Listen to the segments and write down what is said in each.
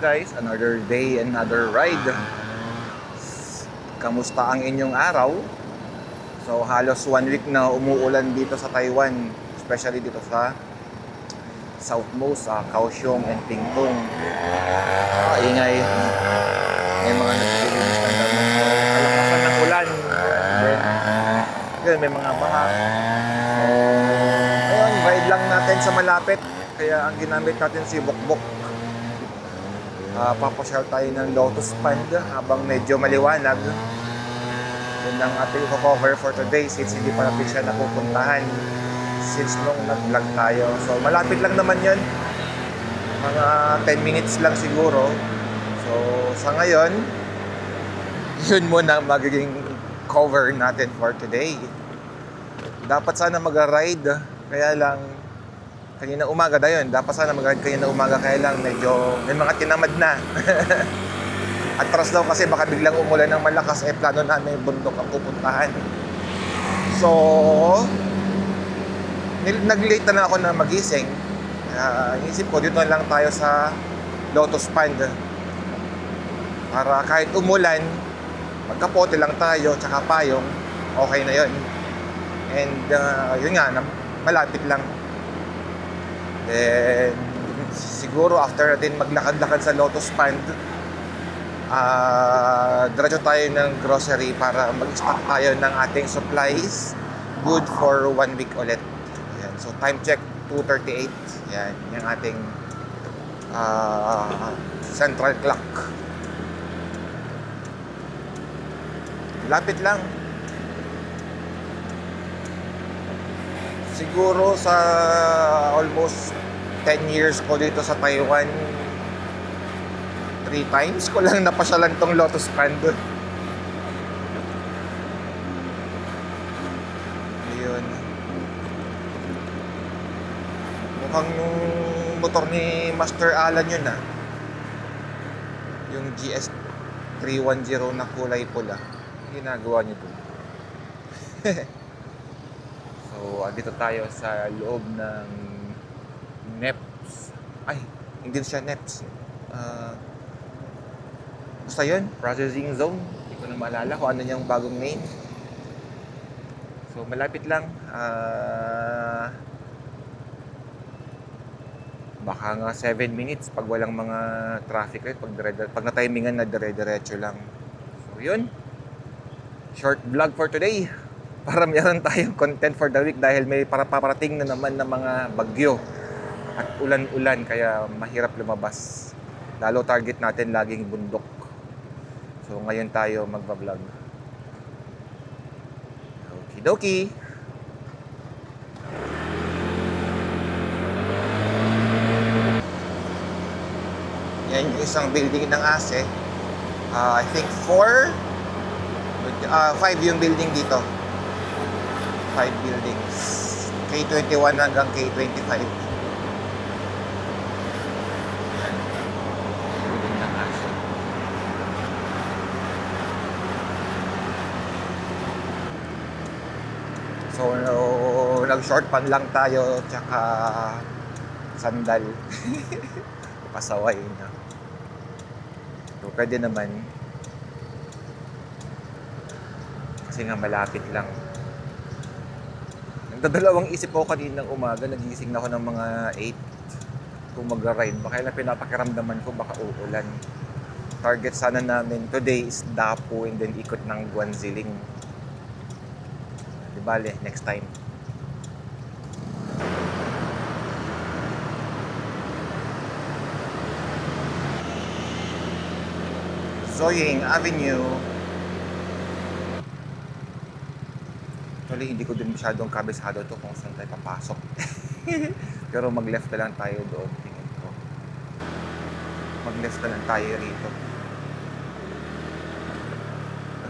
guys, another day, another ride. Kamusta ang inyong araw? So halos 1 week na umuulan dito sa Taiwan, especially dito sa southmost, sa Kaohsiung and Pingtung. Ingay. May mga nagsilinis ng damo. Kalakasan ng ulan. Then, may mga baha. Ngayon, ride lang natin sa malapit. Kaya ang ginamit natin si Bokbok. Papasyal tayo ng Lotus Pond habang medyo maliwanag. Yun ang ating cover for today since hindi pa natin siya napupuntahan since nung nag-vlog tayo. So malapit lang naman yun. Mga 10 minutes lang siguro. So sa ngayon, yun muna magiging cover natin for today. Dapat sana mag-ride, kaya lang kanina umaga na yun. Dapat sana mag-ride kanina umaga, kaya lang medyo may mga tinamad na. Atras daw kasi baka biglang umulan ng malakas, plano namin bundok ang pupuntahan. So nag-late na ako na magising. Inisip ko dito lang tayo sa Lotus Pond para kahit umulan, magkapote lang tayo tsaka payong, okay na yun. And yun nga, malapit lang. Then siguro after natin maglakad-lakad sa Lotus Pond, diretso tayo ng grocery para mag-stock tayo ng ating supplies, good for 1 week ulit. Ayan. So time check 2:38. Yan, yung ating central clock. Lapit lang. Siguro sa almost 10 years ko dito sa Taiwan, 3 times ko lang napasyalan tong Lotus Pond. Ayun. Mukhang yung motor ni Master Alan yun yung GS310 na kulay pula. Ginagawa niyo doon. So, dito tayo sa loob ng NEPS. Ay, hindi siya NEPS. Basta yun, processing zone. Hindi ko na maalala kung ano yung bagong name. So, malapit lang. Baka nga 7 minutes pag walang mga traffic light. Pag na-timingan na dire-diretso lang. So, yun. Short vlog for today. Para meron tayong content for the week dahil may paparating na naman ng mga bagyo at ulan-ulan kaya mahirap lumabas. Lalo target natin laging bundok. So ngayon tayo magba-vlog. Okidoki. Yan yung isang building ng ASE. I think 5 yung building dito. 5 buildings. K21 hanggang K25. So, nag-short pan lang tayo tsaka sandal. Pasaway na. So, pwede naman. Kasi nga malapit lang. Nagdadalawang isip ako kaninang umaga, nagising na ako ng mga 8 kung mag-ride. Baka lang pinapakiramdaman ko baka uulan. Target sana namin today is Dapu and then ikot ng Guanziling. Di bale, next time. Soying Avenue. Actually, hindi ko din masyadong kabisado to kung saan tayo papasok. Pero mag-left na lang tayo doon, tingin ko. Mag-left na lang tayo rito.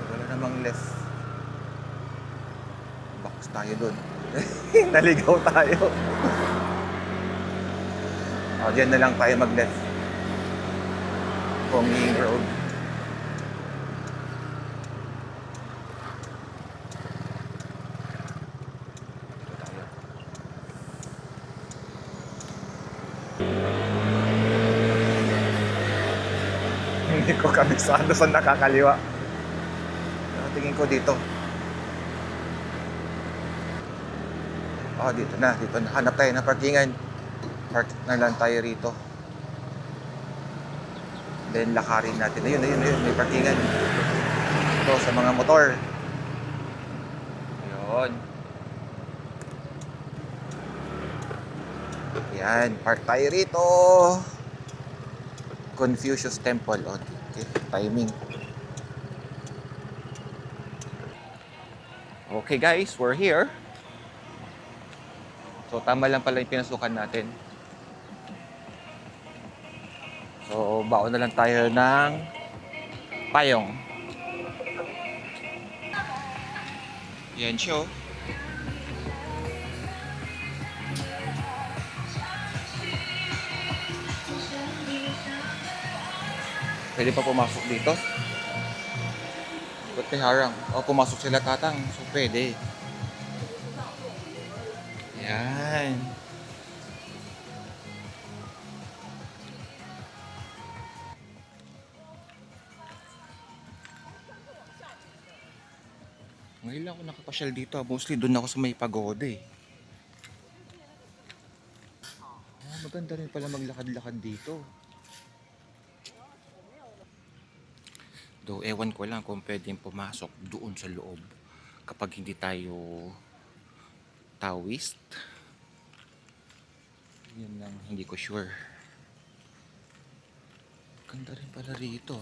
Wala namang left. Box tayo doon. Naligaw tayo. Diyan na lang tayo mag-left. Ponging Road. tingin ko kami sa nakakaliwa. Tingin ko dito. Dito na. Hanap tayo ng parkingan. Park na lang tayo rito. Then lakarin natin. Ayun, may parkingan. Ito sa mga motor. Ayun. Yan, park tayo rito. Confucius Temple. Okay, timing. Okay guys, we're here. So tama lang pala yung pinasukan natin. So baon na lang tayo ng payong. Yan siya. Pwede pa pumasok dito? Ba't may harang? Pumasok sila tatang. So pwede. Yan. Ngayon lang ako nakapasyal dito. Mostly doon ako sa may pagoda eh. Maganda rin pala maglakad-lakad dito. Though ewan ko lang kung pwedeng pumasok doon sa loob kapag hindi tayo Taoist. Yun lang, hindi ko sure. Ganda rin pala rito.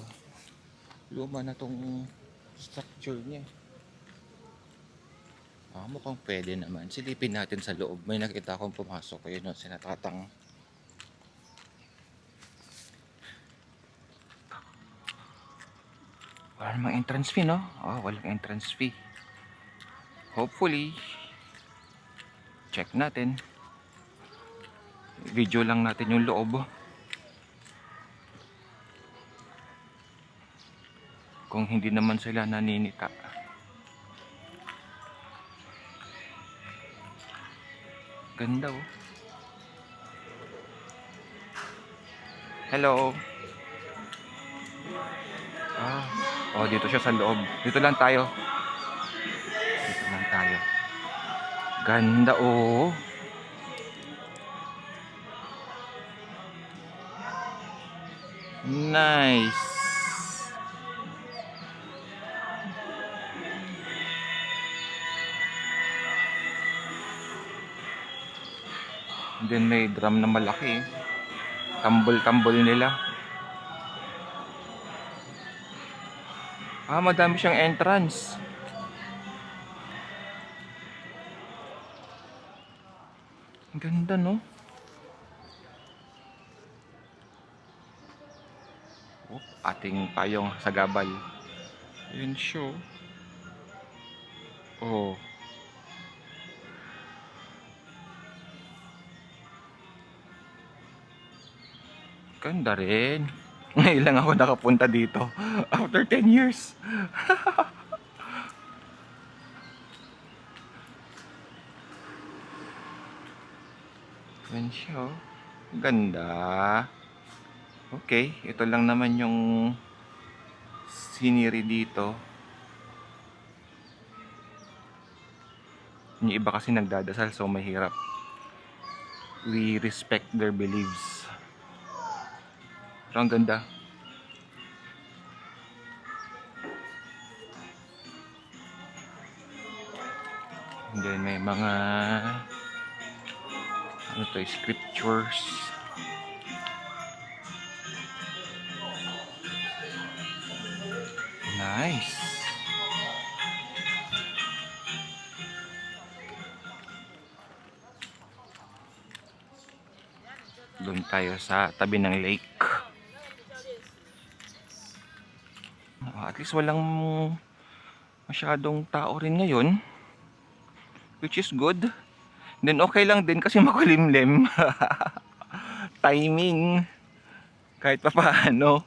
Luma na tong structure niya. Mukhang pwede naman. Silipin natin sa loob. May nakita akong pumasok. Ayun o, sinatatang. Wala namang entrance fee, no? Walang entrance fee. Hopefully, check natin. Video lang natin yung loob. Kung hindi naman sila naninita. Ganda oh. Hello. Dito siya sa loob. Dito lang tayo. Ganda oh. Nice. And then may drum na malaki. Tambol-tambol nila. Madami siyang entrance. Ang ganda, no? Ating payong sa gabal. Yun siya. Ganda rin. Ngayon lang ako nakapunta dito. After 10 years. Yan siya. Ganda. Okay, ito lang naman yung scenery dito. Yung iba kasi nagdadasal, so mahirap. We respect their beliefs. Pero ang ganda. And then may mga scriptures. Nice. Doon tayo sa tabi ng lake. At least walang masyadong tao rin ngayon, which is good. Then okay lang din kasi makulimlim. Timing kahit pa paano.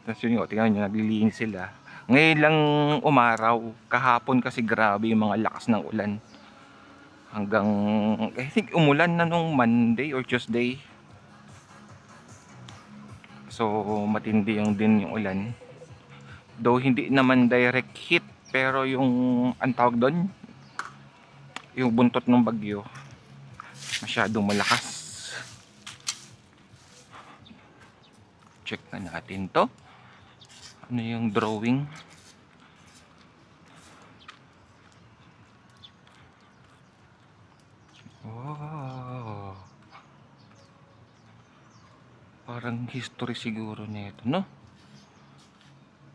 Tapos yun yung tingnan nyo, naglilinis sila. Ngayon lang umaraw. Kahapon kasi grabe yung mga lakas ng ulan. Hanggang I think umulan na nung Monday or Tuesday. So matindi yung din yung ulan. Though hindi naman direct hit, pero yung ang tawag doon, yung buntot ng bagyo masyadong malakas. Check na natin to. Ano yung drawing? Oh, parang history siguro nito, no?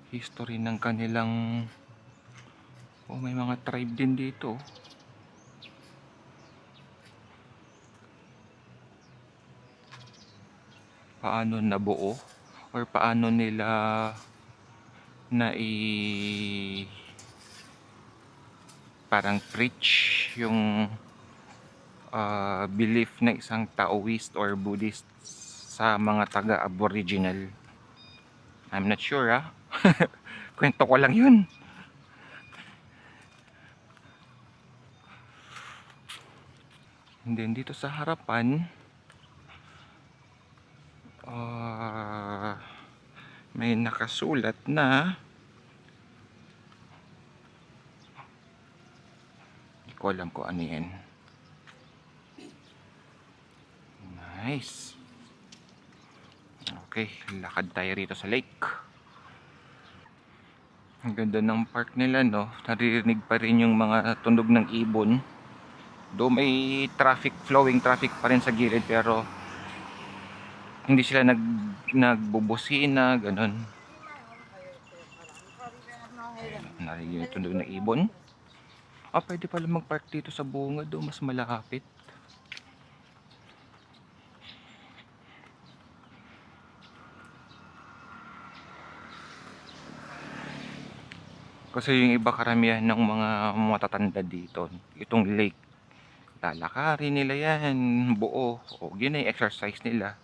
History ng kanilang, oh, may mga tribe din dito. Paano nabuo or paano nila na parang preach yung belief ng isang Taoist or Buddhist sa mga taga-Aboriginal. I'm not sure, ah. Kwento ko lang yun. And then dito sa harapan, may nakasulat na, hindi ko alam kung ano yan. Nice. Okay, lakad tayo rito sa lake. Ang ganda ng park nila, no? Naririnig pa rin yung mga tunog ng ibon. Do may traffic, flowing traffic pa rin sa gilid, pero hindi sila nagbubusina, ganun. Narinig yung tunog ng ibon. Pwede pala mag-park dito sa bunga, do mas malapit. Kasi yung iba karamihan ng mga matatanda dito, itong lake, lalakarin nila yan buo. O yun ay exercise nila.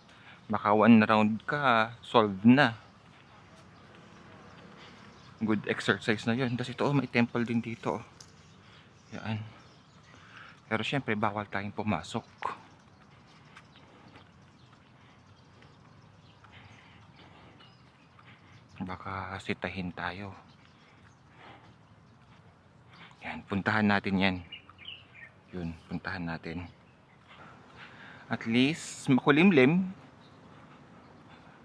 Maka 1 round ka, solve na. Good exercise na yun. Tapos ito, may temple din dito. Yan. Pero syempre bawal tayong pumasok. Baka sitahin tayo. Yan, puntahan natin yan. Yun, puntahan natin. At least makulimlim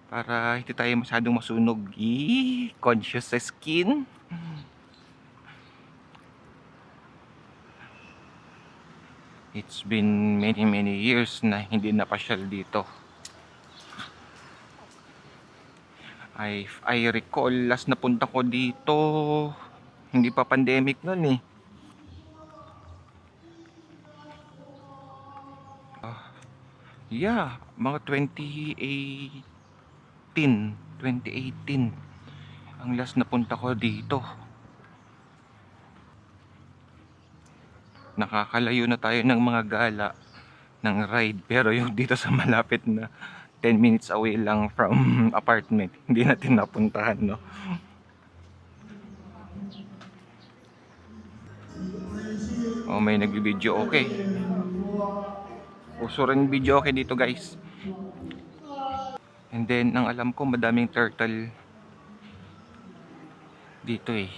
para hindi tayo masyadong masunog. Conscious sa skin. It's been many years na hindi napasyal dito. I recall last na punta ko dito, hindi pa pandemic noon eh. Yeah, mga 2018 ang last na punta ko dito. Nakakalayo na tayo ng mga gala ng ride, pero yung dito sa malapit na 10 minutes away lang from apartment, hindi natin napuntahan, no? May nag-video, okay. Uso rin video okay dito, guys. And then, ang alam ko, madaming turtle dito eh.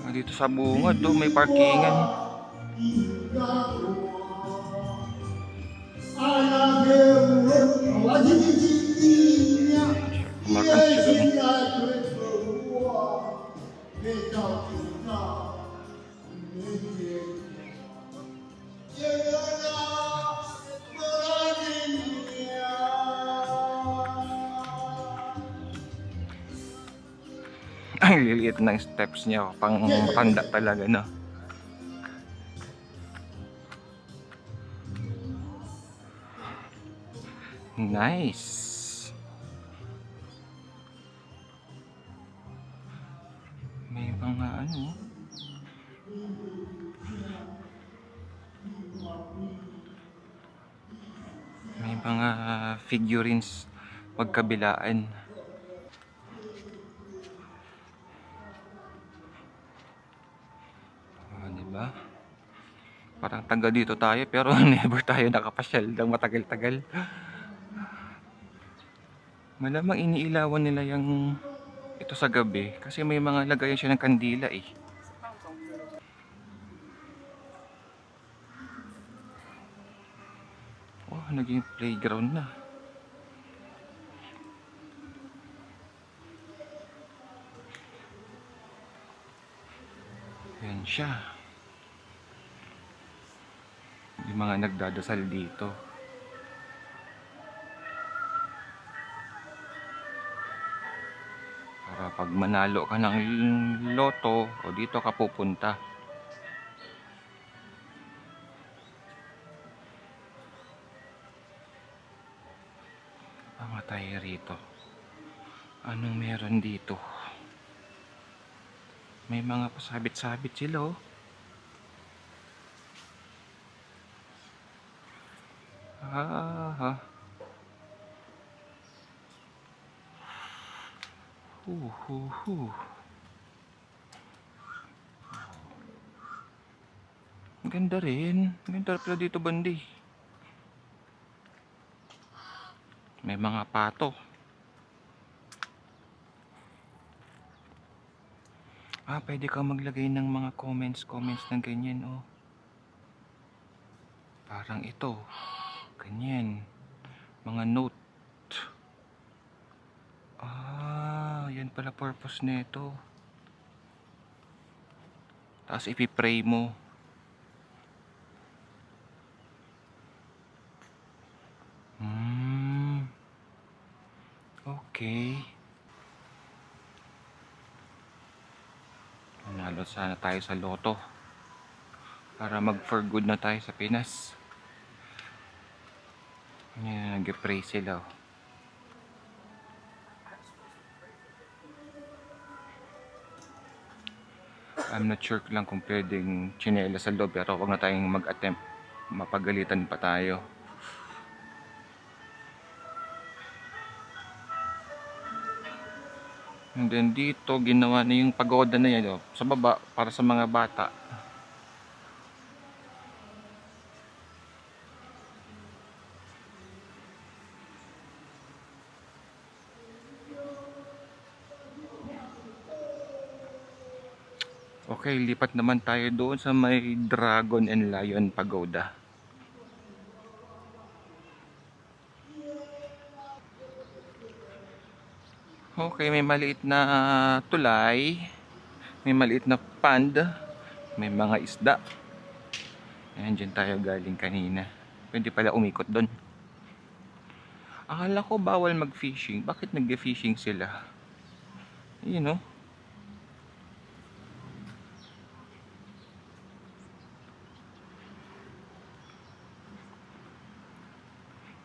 Dito sa bungad, may parkingan. Kumakanta siya doon. Ang liliit ng steps niya, pang matanda talaga, no? Nice. May mga ano, may mga figurines pagkabilaan. Diba? Parang taga dito tayo pero never tayo nakapasyal ng matagal-tagal. Malamang iniilawan nila yung ito sa gabi kasi may mga lagayan siya ng kandila eh. Oh, naging playground na. Yan siya. Yung mga nagdadasal dito. Para pag manalo ka ng loto, o dito ka pupunta. Tama tayo rito. Anong meron dito? May mga pasabit-sabit sila oh. Ah, hu. Ganda rin. Ganda pala dito bandi. May mga pato. Pwede ka maglagay ng mga comments na ganyan oh. Parang ito. Ganyan. Mga note. Yan pala purpose nito. Tapos ipipray mo. Okay. Manalo sana tayo sa loto. Para mag for good na tayo sa Pinas. Yan, nag-pray sila oh. I'm not sure lang kung pwedeng chinela sa loob pero wag na tayong mag-attempt. Mapagalitan pa tayo. And then dito ginawa na yung pagoda na yan oh, sa baba para sa mga bata. Okay, lipat naman tayo doon sa may Dragon and Lion Pagoda. Okay, may maliit na tulay, may maliit na pond, may mga isda. Ayan, dyan tayo galing kanina. Pwede pala umikot doon. Akala ko bawal mag-fishing. Bakit nag-fishing sila? Yun know?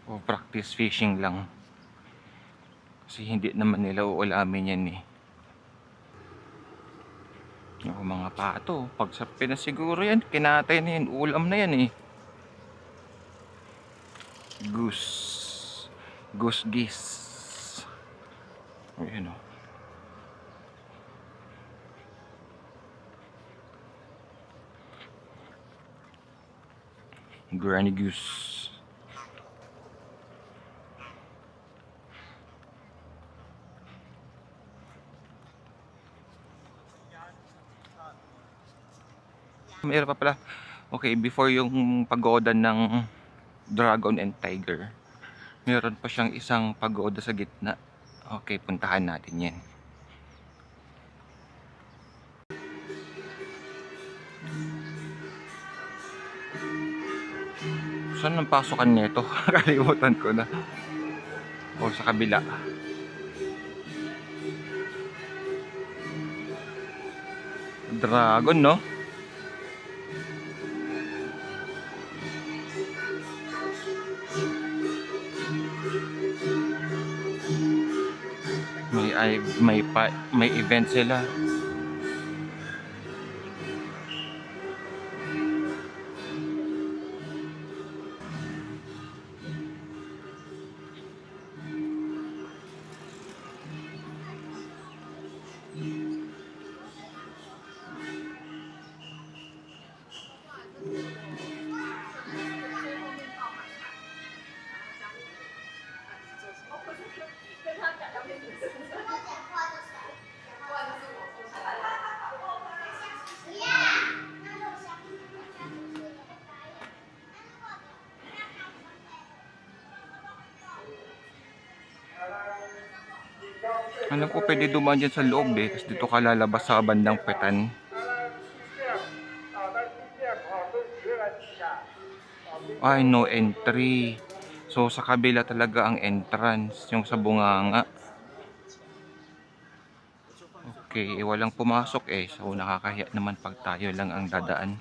O practice fishing lang. Kasi hindi naman nila uulamin yan eh. Yung mga pato, pag sa Pinas siguro yan, kinatay na yan, ulam na yan eh. Goose geese. Ayan o. Granny goose. Mayroon pa pala. Okay, before yung pagoda ng Dragon and Tiger, meron pa siyang isang pagoda sa gitna. Okay, puntahan natin yan. Saan ang pasokan nito? Kalimutan ko na. O sa kabila. Dragon, no? May event sila. Alam ko pwede dumaan dyan sa loob eh. Tapos dito ka lalabas sa bandang Petan. Ay, no entry. So, sa kabila talaga ang entrance. Yung sa bunganga. Okay, walang pumasok eh. So, nakakahiya naman pag tayo lang ang dadaan.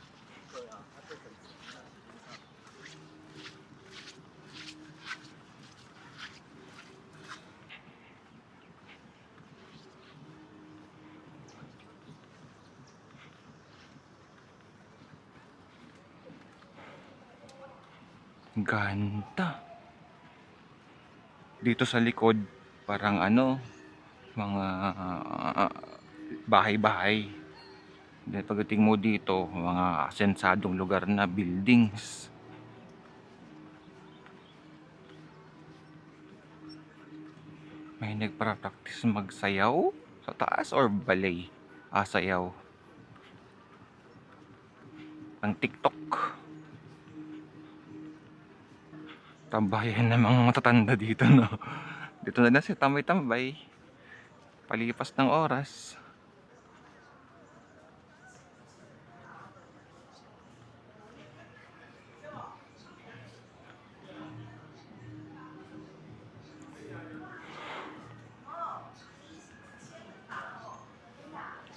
Ganda. Dito sa likod, parang ano, mga bahay-bahay. Then pagdating mo dito, mga asensadong lugar na buildings. May nagpa-practice magsayaw sa taas or ballet? Sayaw. Ang TikTok. Tambayan ng mga matatanda dito, no? Dito na lang si tambay-tambay. Palipas ng oras.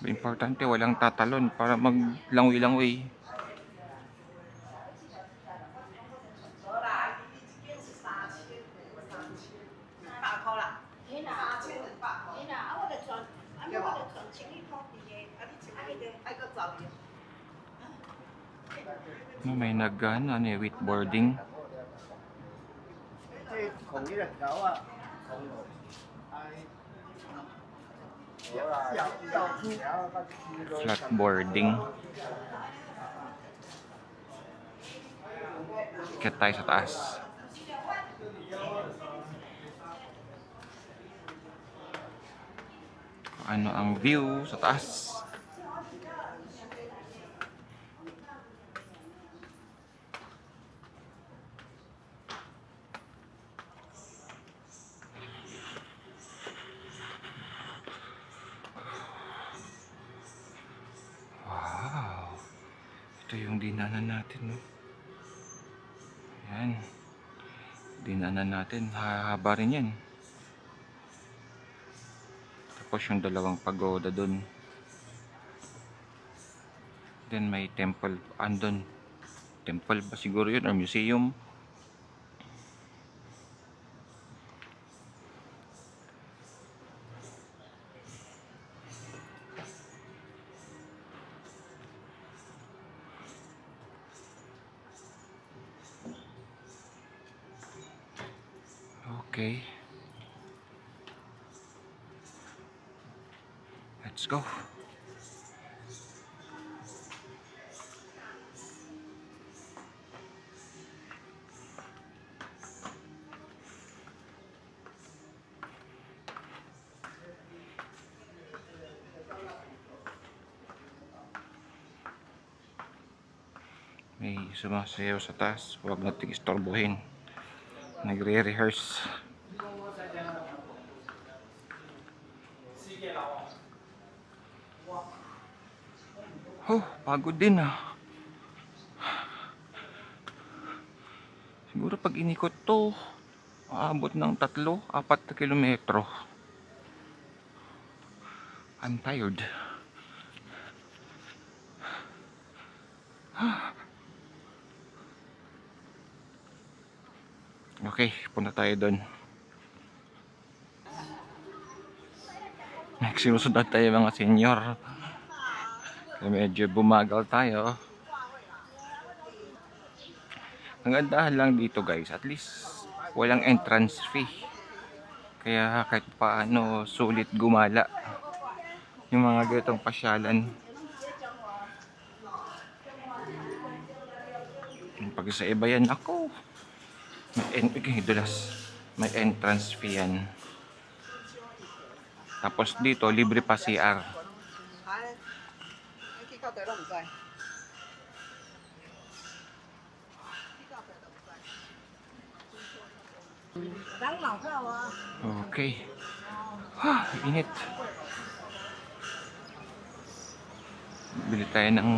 Importante walang tatalon para maglangoy-langoy. May nag-ano, wakeboarding. Flatboarding. Kaya tayo sa taas. Ano ang view sa taas? Wow. Ito yung dinanan natin, no? Yan. Dinanan natin. Hahaba rin yan. Tapos yung dalawang pagoda dun. Then may temple andun. Temple ba siguro yun or museum? Okay. Let's go. May sumasayaw sa taas. Huwag nating istorbohin. Nagre-rehearse. Oh, pagod din ah. Siguro pag inikot to, aabot ng 3-4 kilometro. I'm tired. Okay, punta tayo doon. Sinusunod tayo mga senior. Medyo bumagal tayo. Ang gandahan lang dito guys, at least walang entrance fee. Kaya kahit paano sulit gumala yung mga ganitong pasyalan. Pag sa iba yan, ako may entrance fee yan. Tapos dito libre pa CR. Okay. Init. Bili tayo ng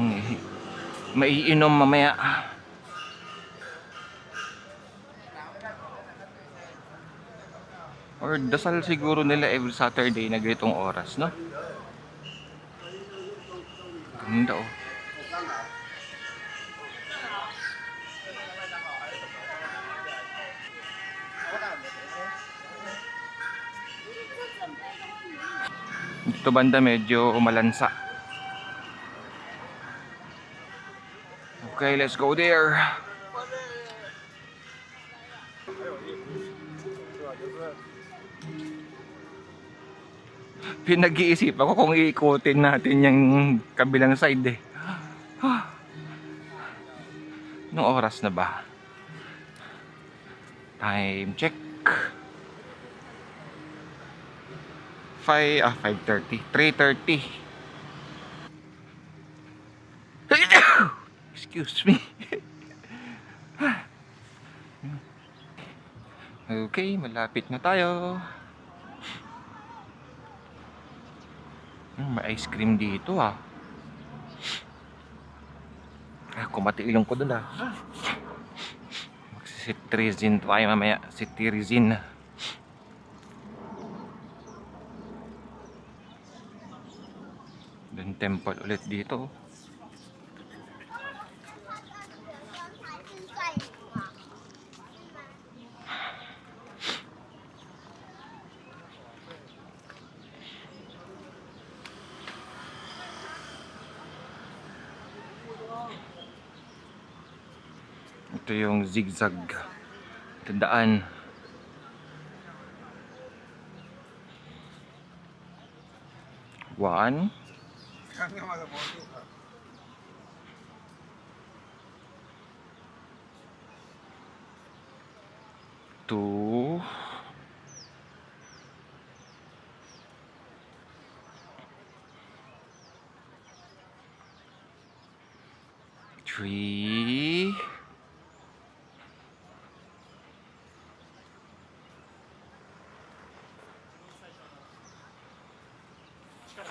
maiinom mamaya. Or dasal siguro nila every Saturday na ganitong oras, no? Ganda oh. Dito banda medyo malansa. Okay, let's go there. Pinag-iisipan ko kung iikutin natin yung kabilang side eh. Anong oras na ba? Time check. 5:30. 3:30. Excuse me. Okay, malapit na tayo. May ice cream dito ah. Kumatilong ko dun ah. Magsi-citizen tayo mamaya. Citizen. Dun temple ulit dito. Ito yung zigzag daan. One. Two. Three.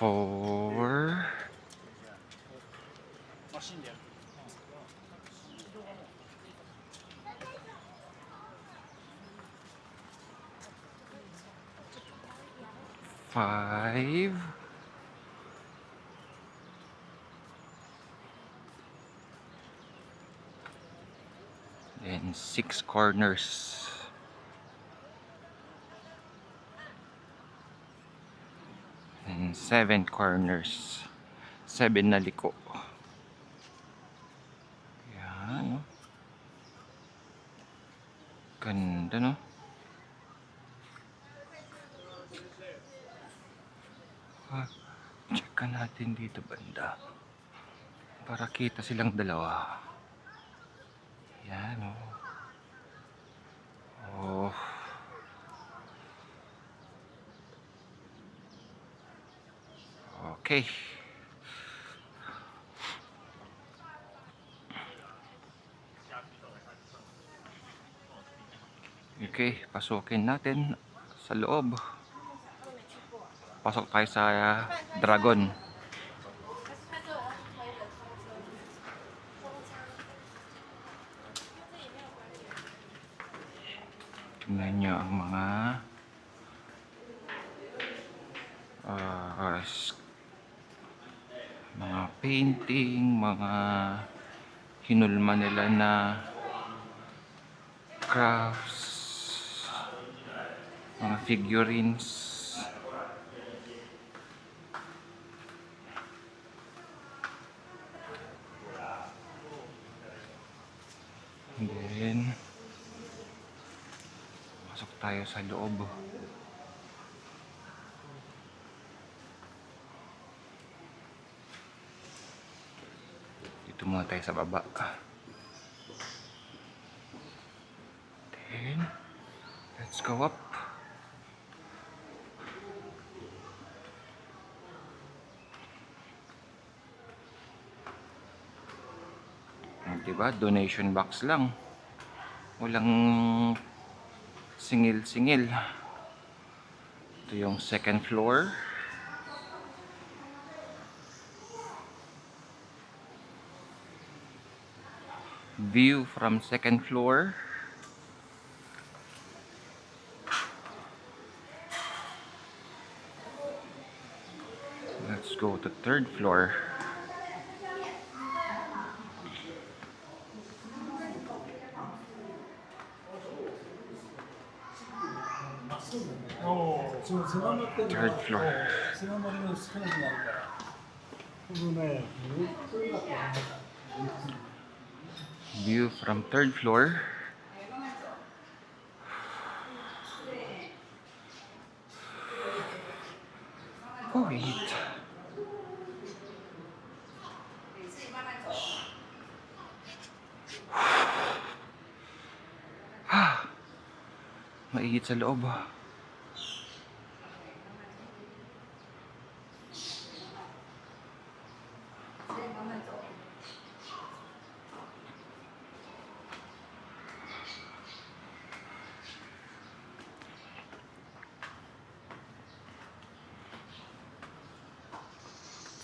Four. Five. Then 6 corners. And 7 corners. 7 na liko. Yan. Ganda no? Check ka natin dito banda. Para kita silang dalawa. Yan oh. Oh. Okay. Okay, pasukin natin sa loob. Pasok tayo sa Dragon. Tingnan nyo ang mga painting, mga hinulma nila na crafts, mga figurines. And then pasok tayo sa loob. Dito muna tayo sa baba. Then let's go up. Diba? Donation box lang. Walang singil-singil. Ito Ito yung second floor. View from second floor. Let's go to third floor. Third floor. View from third floor. Oh, wait. Mainit sa loob.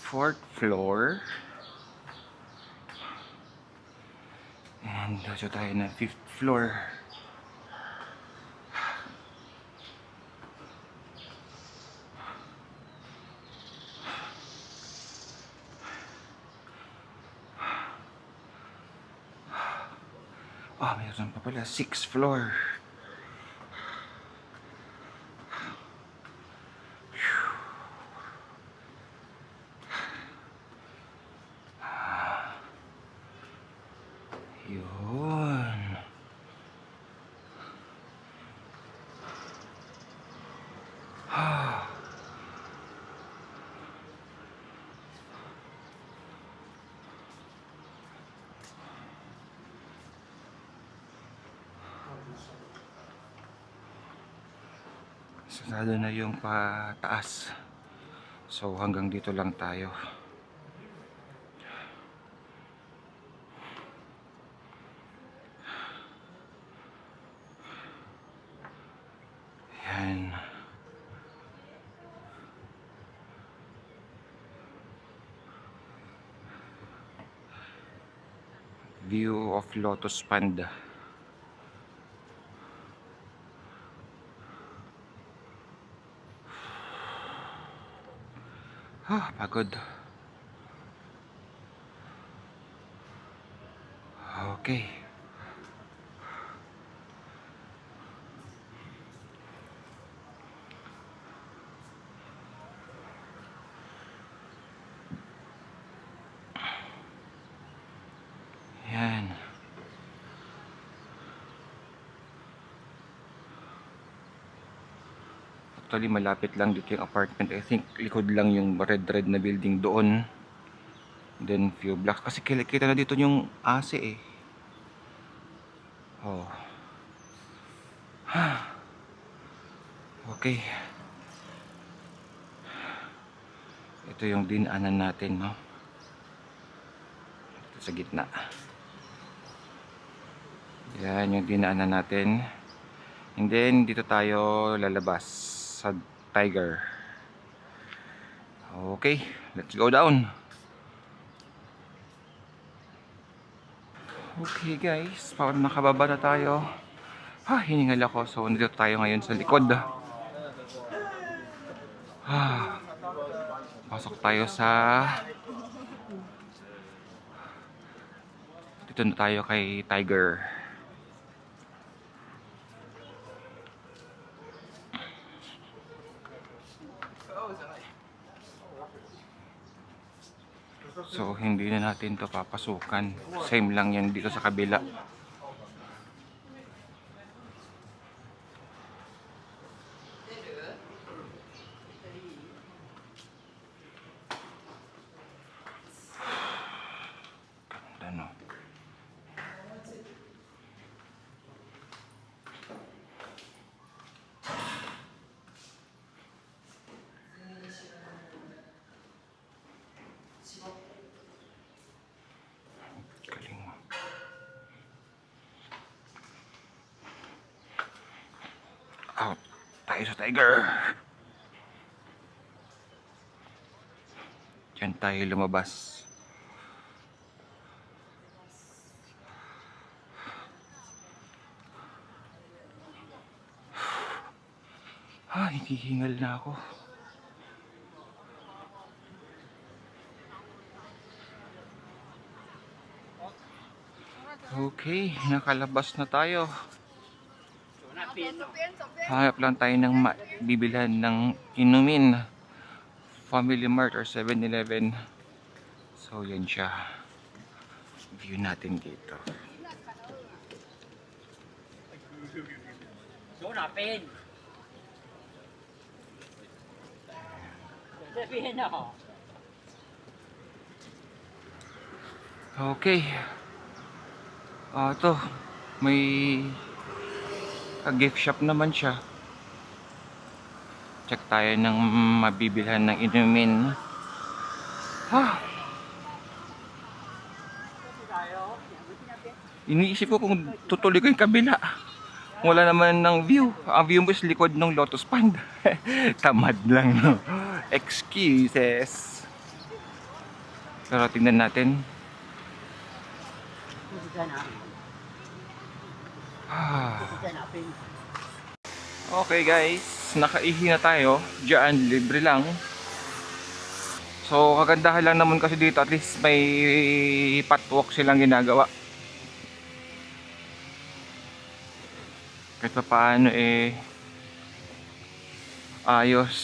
Fourth floor. And dito tayo na fifth floor. Ah, mayroon pa pala. Sixth floor. Yun. Sarado na yung pataas. So hanggang dito lang tayo. Yan. View of Lotus Panda. Pagod. Okay. Yan. Actually, malapit lang dito yung apartment. I think likod lang yung red na building doon. Then few blocks. Kasi kita na dito yung ase eh. Oh. Okay. Ito yung dinaanan natin, no? Ito sa gitna. Yan yung dinaanan natin. And then dito tayo lalabas sa Tiger. Okay, let's go down. Okay guys, parang nakababa na tayo. Hiningal ako. So nandito tayo ngayon sa likod. Pasok tayo sa... Dito na tayo kay Tiger. So hindi na natin to papasukan. Same lang yan dito sa kabila. Ganda, no? Galing mo. Out tayo sa Tiger. Diyan tayo lumabas. Hihingal na ako. Okay, nakalabas na tayo. Hanap lang tayo ng bibilhan ng inumin. Family Mart or 7-Eleven. So, yan siya. View natin dito. Okay. Ito. May gift shop naman siya. Check tayo ng mabibilhan ng inumin. Iniisip ko kung tutuloy ko yung kabila. Wala naman ng view. Ang view mo is likod ng Lotus Pond. Tamad lang, no? Excuses. Pero tingnan natin. Okay guys, nakaihi na tayo. Diyan, libre lang. So, kagandahan lang naman kasi dito, at least may patwalk silang ginagawa. Kahit pa paano ayos.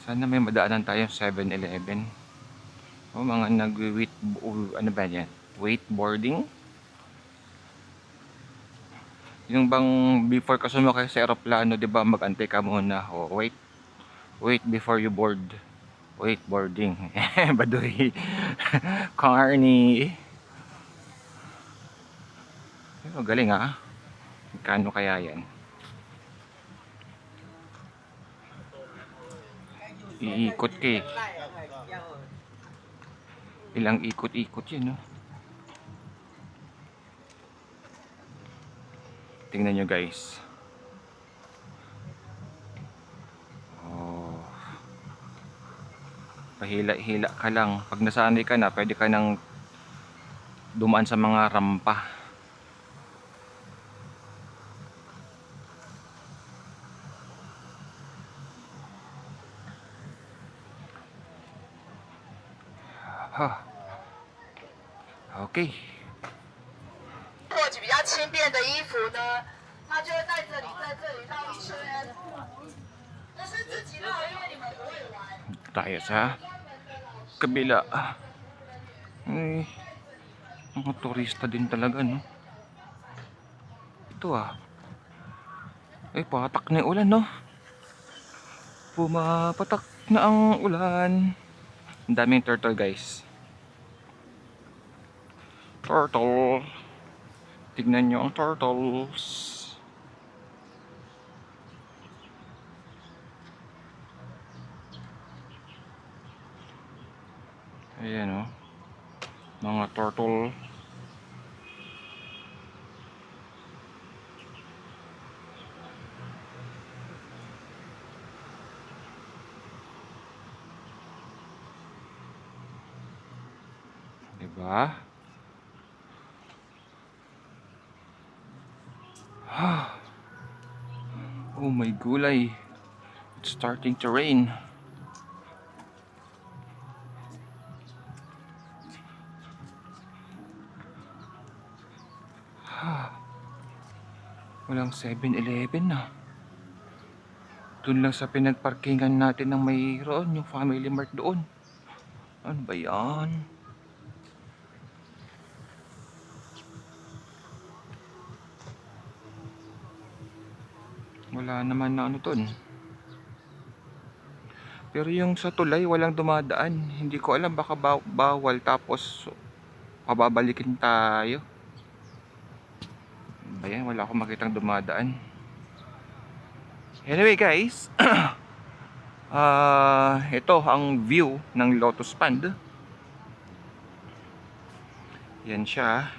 Sana may madaanan tayong 7-Eleven. Mga nag-wait, ano ba yan? Waitboarding? Yung bang before ka sumakay sa aeroplano, di ba, mag-antay ka muna. Wait before you board. Waitboarding. Baduy. Carney. Pero galing ha. Kano kaya yan? Iikot ka eh. Ilang ikot-ikot yun, no? Tingnan nyo guys. Pahila-hila ka lang. Pag nasanay ka na, pwede ka nang dumaan sa mga rampa. Okay. 或者比较轻便的衣服呢，它就会在这里绕一圈。这是自己绕，因为你们不会玩。 Tayo sa kabila. Mga turista din talaga, no? Ito patak na yung ulan, no? Pumapatak na ang ulan. Ang daming turtle, guys. Turtle. Tignan nyo ang turtles. Ayan, mga turtle. Diba? Oh my gulay. It's starting to rain. Walang 7-Eleven na. Doon lang sa pinagparkingan natin ng mayroon, yung Family Mart doon. Ano ba yan? Wala naman na ano doon. Pero yung sa tulay walang dumadaan. Hindi ko alam, baka bawal tapos pababalikin tayo. Ayan, wala akong makitang dumadaan. Anyway guys, ito ang view ng Lotus Pond. Yan siya.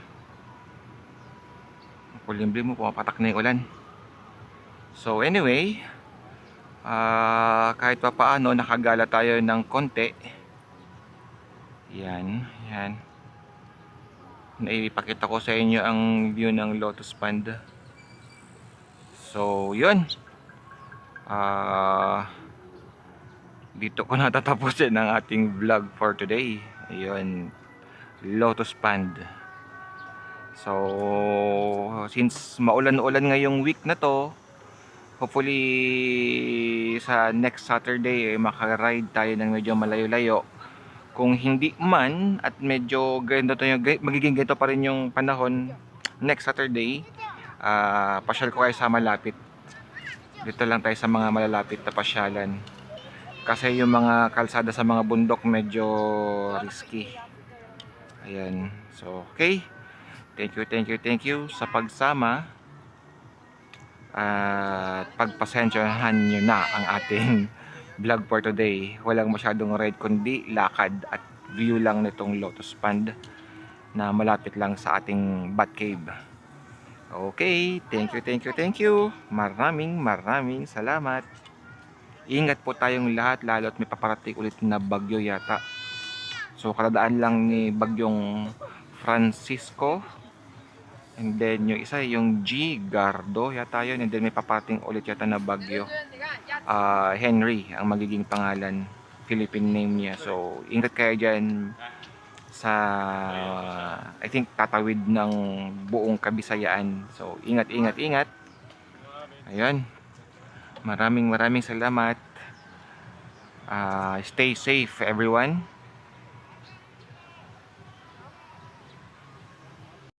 Kulimlim mo, pumapatak na yung ulan. So anyway, kahit pa paano nakagala tayo ng konti. Yan, yan. Naipakita ko sa inyo ang view ng Lotus Pond. So yun. Dito ko natatapusin ang ating vlog for today. Ayun, Lotus Pond. So since maulan-ulan ngayong week na to, hopefully sa next Saturday maka-ride tayo ng medyo malayo-layo. Kung hindi man at medyo ganito to yung, magiging ganito pa rin yung panahon next Saturday, pasyal ko kayo sa malapit. Dito lang tayo sa mga malalapit na pasyalan. Kasi yung mga kalsada sa mga bundok medyo risky. Ayan. So, okay. Thank you sa pagsama. At pagpasensyahan nyo na ang ating vlog for today. Walang masyadong ride kundi lakad at view lang nitong Lotus Pond na malapit lang sa ating Bat Cave. Okay, thank you. Maraming salamat. Ingat po tayong lahat, lalo at may paparating ulit na bagyo yata. So kaladaan lang ni bagyong Francisco. And then yung isa yung G. Gardo yata yun. And then may paparating ulit yata na bagyo. Henry ang magiging pangalan, Philippine name niya. So ingat kayo dyan sa I think tatawid ng buong Kabisayaan. So ingat. Ayun. Maraming salamat. Stay safe everyone.